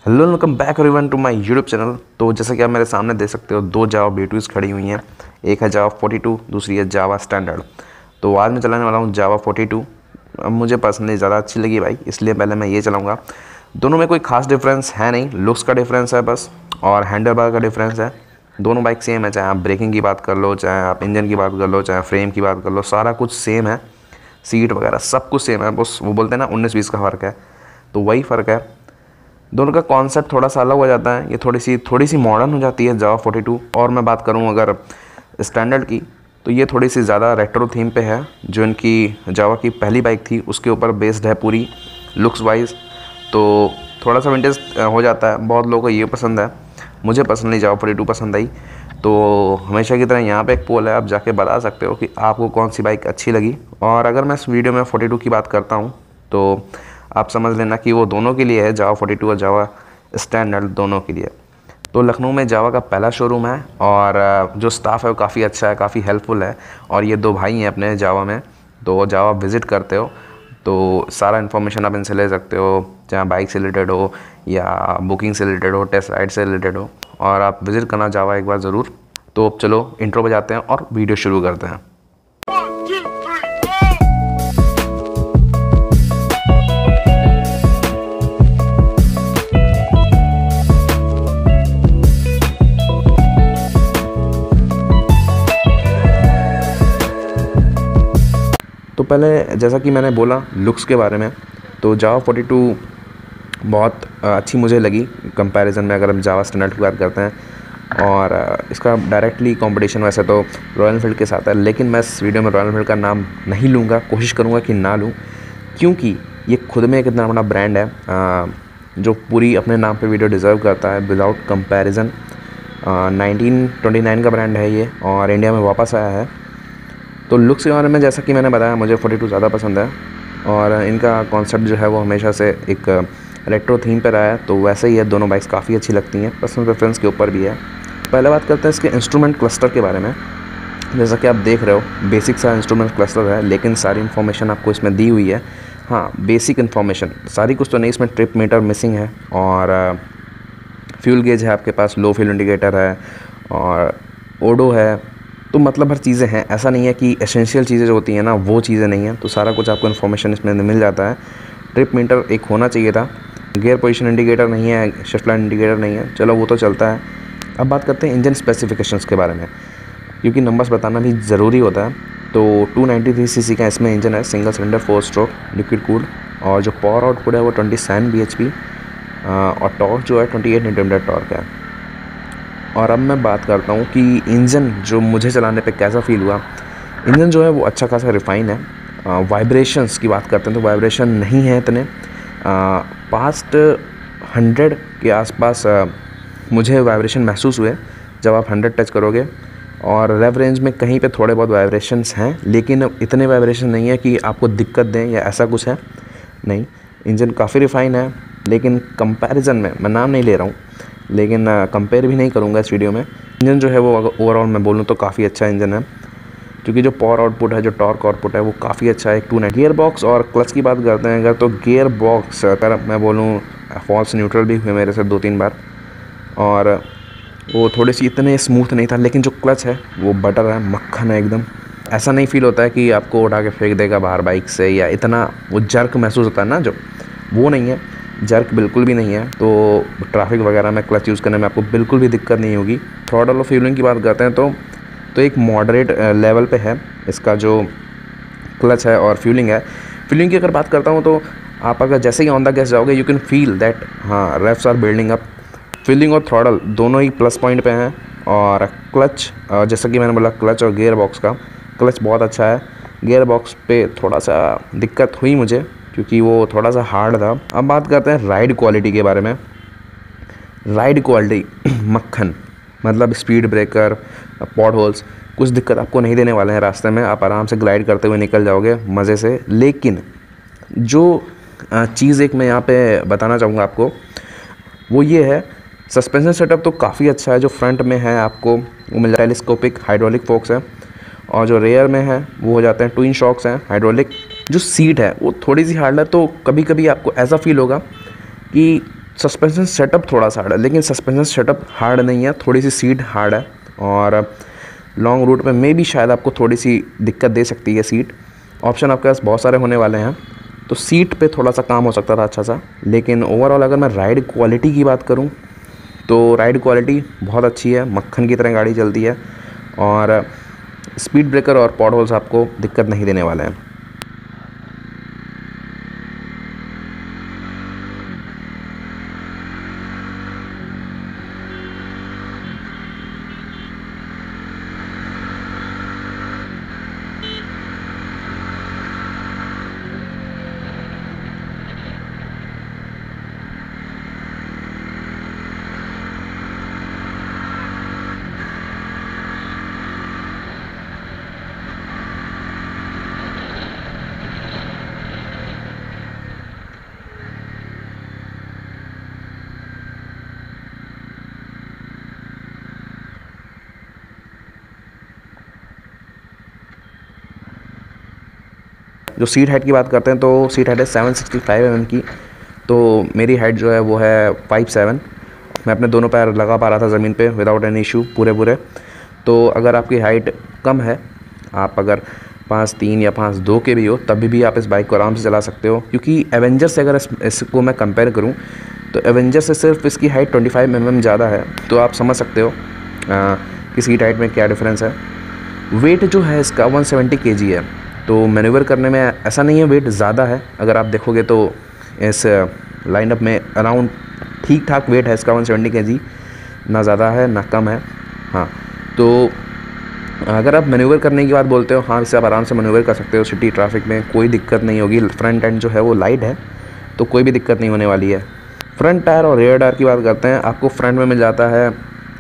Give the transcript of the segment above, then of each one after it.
Hello welcome back everyone to my YouTube channel. तो जैसा कि आप मेरे सामने देख सकते हो, दो जावा B2s खड़ी हुई हैं। एक है जावा 42, दूसरी है जावा स्टैंडर्ड। तो आज मैं चलाने वाला हूँ जावा 42। अब मुझे पर्सनली ज़्यादा अच्छी लगी भाई, इसलिए पहले मैं ये चलाऊँगा। दोनों में कोई खास डिफरेंस है नहीं, लुक्स का डिफरेंस है बस, और हैंडल बार का डिफरेंस है। दोनों बाइक सेम है, चाहे आप ब्रेकिंग की बात कर लो, चाहे आप इंजन की बात कर लो, चाहे फ्रेम की बात कर लो, सारा कुछ सेम है। सीट वगैरह सब कुछ सेम है, बस वो बोलते हैं ना 19-20 का फ़र्क है, तो वही फ़र्क है। दोनों का कॉन्सेप्ट थोड़ा सा अलग हो जाता है। ये थोड़ी सी मॉडर्न हो जाती है जावा 42। और मैं बात करूँ अगर स्टैंडर्ड की, तो ये थोड़ी सी ज़्यादा रेट्रो थीम पे है। जो इनकी जावा की पहली बाइक थी उसके ऊपर बेस्ड है पूरी लुक्स वाइज। तो थोड़ा सा विंटेज हो जाता है, बहुत लोगों को ये पसंद है। मुझे पर्सनली जावा 42 पसंद आई। तो हमेशा की तरह यहाँ पे एक पोल है, आप जाके बता सकते हो कि आपको कौन सी बाइक अच्छी लगी। और अगर मैं इस वीडियो में 42 की बात करता हूँ तो आप समझ लेना कि वो दोनों के लिए है, जावा 42 और जावा स्टैंडर्ड दोनों के लिए। तो लखनऊ में जावा का पहला शोरूम है, और जो स्टाफ है वो काफ़ी अच्छा है, काफ़ी हेल्पफुल है। और ये दो भाई हैं अपने जावा में, तो जावा विज़िट करते हो तो सारा इन्फॉर्मेशन आप इनसे ले सकते हो, चाहे बाइक से रिलेटेड हो या बुकिंग से रिलेटेड हो, टेस्ट राइड से रिलेटेड हो। और आप विज़िट करना जावा एक बार ज़रूर। तो अब चलो इंट्रो पे जाते हैं और वीडियो शुरू करते हैं। तो पहले जैसा कि मैंने बोला लुक्स के बारे में, तो जावा 42 बहुत अच्छी मुझे लगी कंपैरिजन में, अगर हम जावा स्टैंडर्ड की बात करते हैं। और इसका डायरेक्टली कंपटीशन वैसे तो रॉयल एनफील्ड के साथ है, लेकिन मैं इस वीडियो में रॉयल एनफील्ड का नाम नहीं लूँगा, कोशिश करूँगा कि ना लूँ, क्योंकि ये खुद में एक इतना बड़ा ब्रांड है जो पूरी अपने नाम पे वीडियो डिज़र्व करता है विदाउट कंपैरिजन। 1929 का ब्रांड है ये, और इंडिया में वापस आया है। तो लुक्स के बारे में जैसा कि मैंने बताया, मुझे 42 ज़्यादा पसंद है। और इनका कॉन्सेप्ट जो है वो हमेशा से एक रेट्रो थीम पर रहा है, तो वैसे ही है। दोनों बाइक्स काफ़ी अच्छी लगती हैं, पर्सनल प्रेफरेंस के ऊपर भी है। पहले बात करते हैं इसके इंस्ट्रूमेंट क्लस्टर के बारे में। जैसा कि आप देख रहे हो, बेसिक सा इंस्ट्रूमेंट क्लस्टर है, लेकिन सारी इन्फॉर्मेशन आपको इसमें दी हुई है। हाँ, बेसिक इन्फॉर्मेशन सारी कुछ तो नहीं, इसमें ट्रिप मीटर मिसिंग है, और फ्यूल गेज है आपके पास, लो फ्यूल इंडिकेटर है, और ओडो है। तो मतलब हर चीज़ें हैं, ऐसा नहीं है कि एसेंशियल चीज़ें जो होती हैं ना वो चीज़ें नहीं हैं। तो सारा कुछ आपको इन्फॉर्मेशन इसमें मिल जाता है। ट्रिप मीटर एक होना चाहिए था। गियर पोजीशन इंडिकेटर नहीं है, शिफ्ट लाइन इंडिकेटर नहीं है, चलो वो तो चलता है। अब बात करते हैं इंजन स्पेसिफिकेशंस के बारे में, क्योंकि नंबर्स बताना भी ज़रूरी होता है। तो 293 सीसी का इसमें इंजन है, single cylinder 4 stroke liquid cooled. और जो पावर आउटपुट है वो 27 bhp, और टॉर्क जो है 28 Nm टॉर्क है। और अब मैं बात करता हूँ कि इंजन जो मुझे चलाने पे कैसा फ़ील हुआ। इंजन जो है वो अच्छा खासा रिफ़ाइन है। वाइब्रेशंस की बात करते हैं तो वाइब्रेशन नहीं है इतने। पास्ट 100 के आसपास मुझे वाइब्रेशन महसूस हुए जब आप 100 टच करोगे। और रेव रेंज में कहीं पे थोड़े बहुत वाइब्रेशंस हैं, लेकिन इतने वाइब्रेशन नहीं है कि आपको दिक्कत दें या ऐसा कुछ है नहीं। इंजन काफ़ी रिफ़ाइन है, लेकिन कंपैरिजन में, मैं नाम नहीं ले रहा हूँ, लेकिन कंपेयर भी नहीं करूँगा इस वीडियो में। इंजन जो है वो अगर ओवरऑल मैं बोलूँ तो काफ़ी अच्छा इंजन है, क्योंकि जो पावर आउटपुट है, जो टॉर्क आउटपुट है वो काफ़ी अच्छा है। 290 गियर बॉक्स और क्लच की बात करते हैं अगर, तो गियर बॉक्स अगर मैं बोलूँ फॉल्स न्यूट्रल भी हुए मेरे से 2-3 बार, और वो थोड़ी सी इतने स्मूथ नहीं था। लेकिन जो क्लच है वो बटर है, मक्खन है एकदम। ऐसा नहीं फील होता है कि आपको उठा के फेंक देगा बाहर बाइक से, या इतना वो जर्क महसूस होता है ना, जो वो नहीं है। जर्क बिल्कुल भी नहीं है। तो ट्रैफिक वगैरह में क्लच यूज़ करने में आपको बिल्कुल भी दिक्कत नहीं होगी। थ्रॉटल और फ्यूलिंग की बात करते हैं तो एक मॉडरेट लेवल पे है इसका जो क्लच है और फ्यूलिंग है। फ्यूलिंग की अगर बात करता हूँ तो आप अगर जैसे ही ऑन द गैस जाओगे, यू कैन फील दैट हाँ revs are building up. Fuelling और थ्रॉटल दोनों ही प्लस पॉइंट पे हैं। और क्लच, जैसा कि मैंने बोला, क्लच और गियर बॉक्स का, क्लच बहुत अच्छा है। गियर बॉक्स पे थोड़ा सा दिक्कत हुई मुझे, क्योंकि वो थोड़ा सा हार्ड था। अब बात करते हैं राइड क्वालिटी के बारे में। राइड क्वालिटी मक्खन, मतलब स्पीड ब्रेकर, पॉट होल्स कुछ दिक्कत आपको नहीं देने वाले हैं रास्ते में। आप आराम से ग्लाइड करते हुए निकल जाओगे मज़े से। लेकिन जो चीज़ एक मैं यहाँ पे बताना चाहूँगा आपको, वो ये है, सस्पेंशन सेटअप तो काफ़ी अच्छा है। जो फ्रंट में है आपको वो मिल टेलीस्कोपिक हाइड्रोलिक फोक्स है, और जो रेयर में है वो हो जाते हैं ट्विन शॉक्स हैं हाइड्रोलिक। जो सीट है वो थोड़ी सी हार्ड है, तो कभी कभी आपको ऐसा फील होगा कि सस्पेंशन सेटअप थोड़ा सा हार्ड है, लेकिन सस्पेंशन सेटअप हार्ड नहीं है, थोड़ी सी सीट हार्ड है। और लॉन्ग रूट में मे भी शायद आपको थोड़ी सी दिक्कत दे सकती है सीट। ऑप्शन आपके पास बहुत सारे होने वाले हैं, तो सीट पे थोड़ा सा काम हो सकता था अच्छा सा। लेकिन ओवरऑल अगर मैं राइड क्वालिटी की बात करूं तो राइड क्वालिटी बहुत अच्छी है, मक्खन की तरह गाड़ी चलती है। और स्पीड ब्रेकर और पॉट होल्स आपको दिक्कत नहीं देने वाले हैं। जो सीट हाइट की बात करते हैं तो सीट हाइट है 765 mm की। तो मेरी हाइट जो है वो है 5'7". मैं अपने दोनों पैर लगा पा रहा था ज़मीन पे विदाउट एनी इशू पूरे। तो अगर आपकी हाइट कम है, आप अगर 5'3" या 5'2" के भी हो, तभी भी आप इस बाइक को आराम से चला सकते हो। क्योंकि एवेंजर से अगर इसको मैं कंपेयर करूँ तो एवेंजर से सिर्फ इसकी हाइट 25 mm ज़्यादा है। तो आप समझ सकते हो कि सीट हाइट में क्या डिफरेंस है। वेट जो है इसका 170 kg है, तो मैन्यूवर करने में ऐसा नहीं है वेट ज़्यादा है। अगर आप देखोगे तो इस लाइनअप में अराउंड ठीक ठाक वेट है इसका 170 kg, ना ज़्यादा है ना कम है। हाँ, तो अगर आप मैन्यूवर करने की बात बोलते हो, हाँ इससे आप आराम से मैन्यूवर कर सकते हो सिटी ट्रैफिक में, कोई दिक्कत नहीं होगी। फ्रंट एंड जो है वो लाइट है, तो कोई भी दिक्कत नहीं होने वाली है। फ्रंट टायर और रेयर टायर की बात करते हैं, आपको फ्रंट में मिल जाता है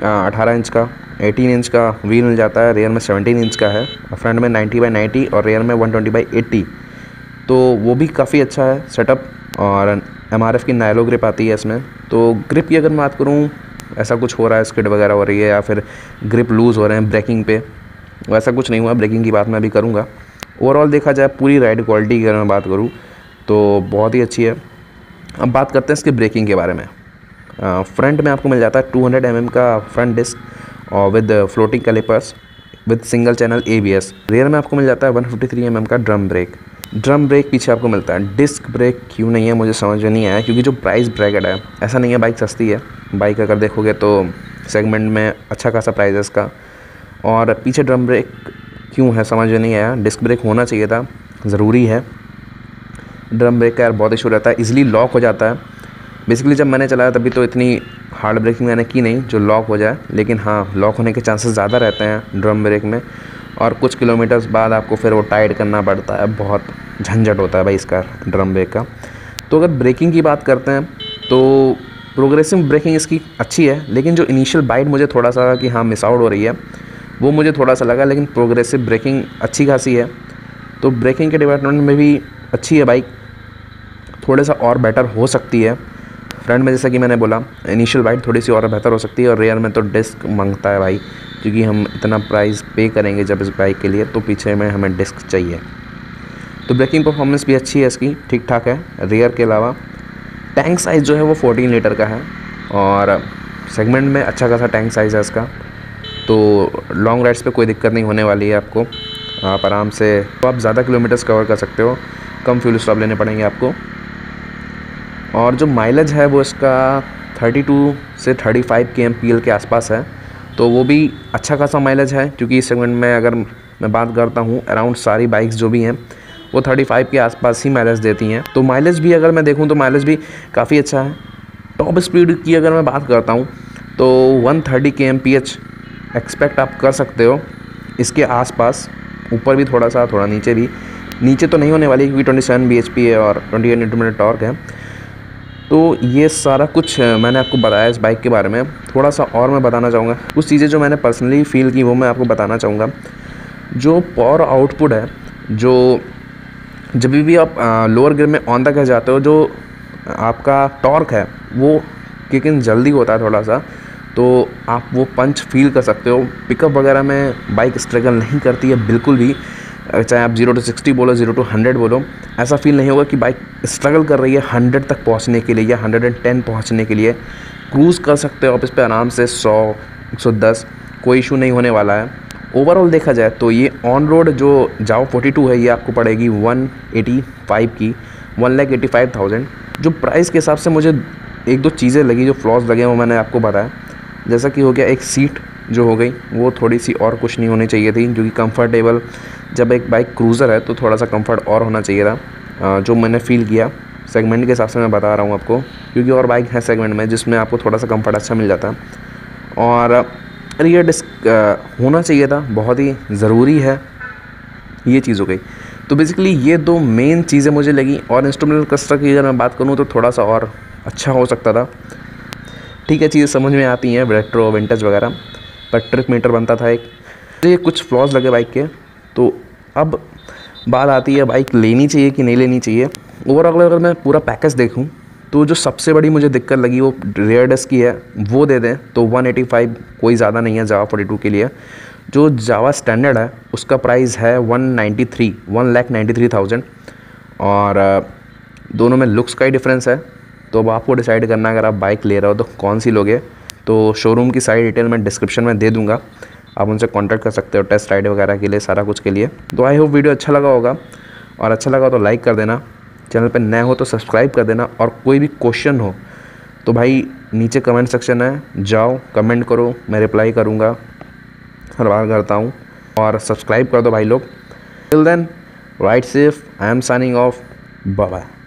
18 इंच का, 18 इंच का व्हील मिल जाता है। रेयर में 17 इंच का है, फ्रंट में 90/90 और रेयर में 120/80। तो वो भी काफ़ी अच्छा है सेटअप। और MRF की नायलो ग्रिप आती है इसमें। तो ग्रिप की अगर मैं बात करूँ, ऐसा कुछ हो रहा है, स्किड वगैरह हो रही है या फिर ग्रिप लूज़ हो रहे हैं ब्रेकिंग पे, वैसा कुछ नहीं हुआ। ब्रेकिंग की बात मैं अभी करूँगा। ओवरऑल देखा जाए पूरी राइड क्वालिटी की अगर मैं बात करूँ तो बहुत ही अच्छी है। अब बात करते हैं इसके ब्रेकिंग के बारे में। फ्रंट में आपको मिल जाता है 200 mm का फ्रंट डिस्क और with floating callipers with single channel ABS। Rear में आपको मिल जाता है 153 mm का ड्रम ब्रेक पीछे आपको मिलता है। डिस्क ब्रेक क्यों नहीं है मुझे समझ में नहीं आया, क्योंकि जो प्राइस ब्रैकेट है, ऐसा नहीं है बाइक सस्ती है। बाइक अगर देखोगे तो सेगमेंट में अच्छा खासा प्राइस है इसका। और पीछे ड्रम ब्रेक क्यों है समझ में नहीं आया। डिस्क ब्रेक होना चाहिए था, ज़रूरी है। ड्रम ब्रेक का यार बहुत इशू रहता है, इजीली लॉक हो जाता है। बेसिकली जब मैंने चलाया तभी तो इतनी हार्ड ब्रेकिंग मैंने की नहीं जो लॉक हो जाए, लेकिन हाँ लॉक होने के चांसेस ज़्यादा रहते हैं ड्रम ब्रेक में। और कुछ किलोमीटर्स बाद आपको फिर वो टाइट करना पड़ता है, बहुत झंझट होता है भाई इसका ड्रम ब्रेक का। तो अगर ब्रेकिंग की बात करते हैं तो प्रोग्रेसिव ब्रेकिंग इसकी अच्छी है, लेकिन जो इनिशियल बाइट मुझे थोड़ा सा कि हाँ मिस आउट हो रही है वो मुझे थोड़ा सा लगा। लेकिन प्रोग्रेसिव ब्रेकिंग अच्छी खासी है, तो ब्रेकिंग के डिपार्टमेंट में भी अच्छी है बाइक। थोड़ा सा और बेटर हो सकती है। फ्रंट में जैसा कि मैंने बोला इनिशियल बाइट थोड़ी सी और बेहतर हो सकती है। और रेयर में तो डिस्क मांगता है भाई, क्योंकि हम इतना प्राइस पे करेंगे जब इस बाइक के लिए, तो पीछे में हमें डिस्क चाहिए। तो ब्रेकिंग परफॉर्मेंस भी अच्छी है इसकी, ठीक ठाक है। रेयर के अलावा टैंक साइज़ जो है वो 14 लीटर का है और सेगमेंट में अच्छा खासा टैंक साइज़ है इसका। तो लॉन्ग राइड्स पे कोई दिक्कत नहीं होने वाली है आपको। आप आराम से तो आप ज़्यादा किलोमीटर्स कवर कर सकते हो, कम फ्यूल स्टॉप लेने पड़ेंगे आपको। और जो माइलेज है वो इसका 32 से 35 kmpl के आसपास है, तो वो भी अच्छा खासा माइलेज है। क्योंकि इस सेगमेंट में अगर मैं बात करता हूँ अराउंड सारी बाइक्स जो भी हैं वो 35 के आसपास ही माइलेज देती हैं। तो माइलेज भी अगर मैं देखूँ तो माइलेज भी काफ़ी अच्छा है। टॉप स्पीड की अगर मैं बात करता हूँ तो 130 kmph एक्सपेक्ट आप कर सकते हो इसके आसपास। ऊपर भी थोड़ा सा, थोड़ा नीचे भी, नीचे तो नहीं होने वाली क्योंकि 27 bhp है और 28 Nm टॉर्क है। तो ये सारा कुछ मैंने आपको बताया इस बाइक के बारे में। थोड़ा सा और मैं बताना चाहूँगा कुछ चीज़ें जो मैंने पर्सनली फ़ील की, वो मैं आपको बताना चाहूँगा। जो पावर आउटपुट है, जो जब भी आप लोअर गियर में ऑन तक जाते हो, जो आपका टॉर्क है वो किक इन जल्दी होता है थोड़ा सा, तो आप वो पंच फील कर सकते हो। पिकअप वगैरह में बाइक स्ट्रगल नहीं करती है बिल्कुल भी। चाहे आप 0 to 60 बोलो, 0 to 100 बोलो, ऐसा फील नहीं होगा कि बाइक स्ट्रगल कर रही है 100 तक पहुंचने के लिए या 110 पहुंचने के लिए। क्रूज़ कर सकते हो आप इस पे आराम से 100, 110, कोई इशू नहीं होने वाला है। ओवरऑल देखा जाए तो ये ऑन रोड जो जाओ 42 है, ये आपको पड़ेगी 185 की, 1,85,000। जो प्राइस के हिसाब से मुझे एक दो चीज़ें लगी, जो फ्लॉज लगे वो मैंने आपको बताया। जैसा कि हो गया एक सीट जो हो गई वो थोड़ी सी और कुछ नहीं होनी चाहिए थी, जो कि कंफर्टेबल, जब एक बाइक क्रूज़र है तो थोड़ा सा कंफर्ट और होना चाहिए था, जो मैंने फ़ील किया। सेगमेंट के हिसाब से मैं बता रहा हूँ आपको, क्योंकि और बाइक है सेगमेंट में जिसमें आपको थोड़ा सा कंफर्ट अच्छा मिल जाता है। और रियर डिस्क होना चाहिए था, बहुत ही ज़रूरी है, ये चीज़ हो गई। तो बेसिकली ये दो मेन चीज़ें मुझे लगी। और इंस्ट्रूमेंटल क्लस्टर की अगर मैं बात करूँ तो थोड़ा सा और अच्छा हो सकता था। ठीक है, चीज़ें समझ में आती हैं, रेट्रो विंटेज वगैरह, पर ट्रिप मीटर बनता था एक। तो ये कुछ फ्लॉज लगे बाइक के। तो अब बात आती है बाइक लेनी चाहिए कि नहीं लेनी चाहिए। ओवरऑल अगर मैं पूरा पैकेज देखूं तो जो सबसे बड़ी मुझे दिक्कत लगी वो रियर डिस्क की है, वो दे दें तो 185 कोई ज़्यादा नहीं है जावा 42 के लिए। जो जावा स्टैंडर्ड है उसका प्राइस है 193,000। और दोनों में लुक्स का ही डिफरेंस है। तो अब आपको डिसाइड करना है अगर आप बाइक ले रहे हो तो कौन सी लोगे। तो शोरूम की सारी डिटेल मैं डिस्क्रिप्शन में दे दूँगा, आप उनसे कांटेक्ट कर सकते हो टेस्ट राइड वगैरह के लिए, सारा कुछ के लिए। तो आई होप वीडियो अच्छा लगा होगा, और अच्छा लगा तो लाइक कर देना, चैनल पर नए हो तो सब्सक्राइब कर देना। और कोई भी क्वेश्चन हो तो भाई नीचे कमेंट सेक्शन है, जाओ कमेंट करो, मैं रिप्लाई करूँगा, हर बार करता हूँ। और सब्सक्राइब कर दो भाई लोग। Till then ride safe, I am signing off, bye bye.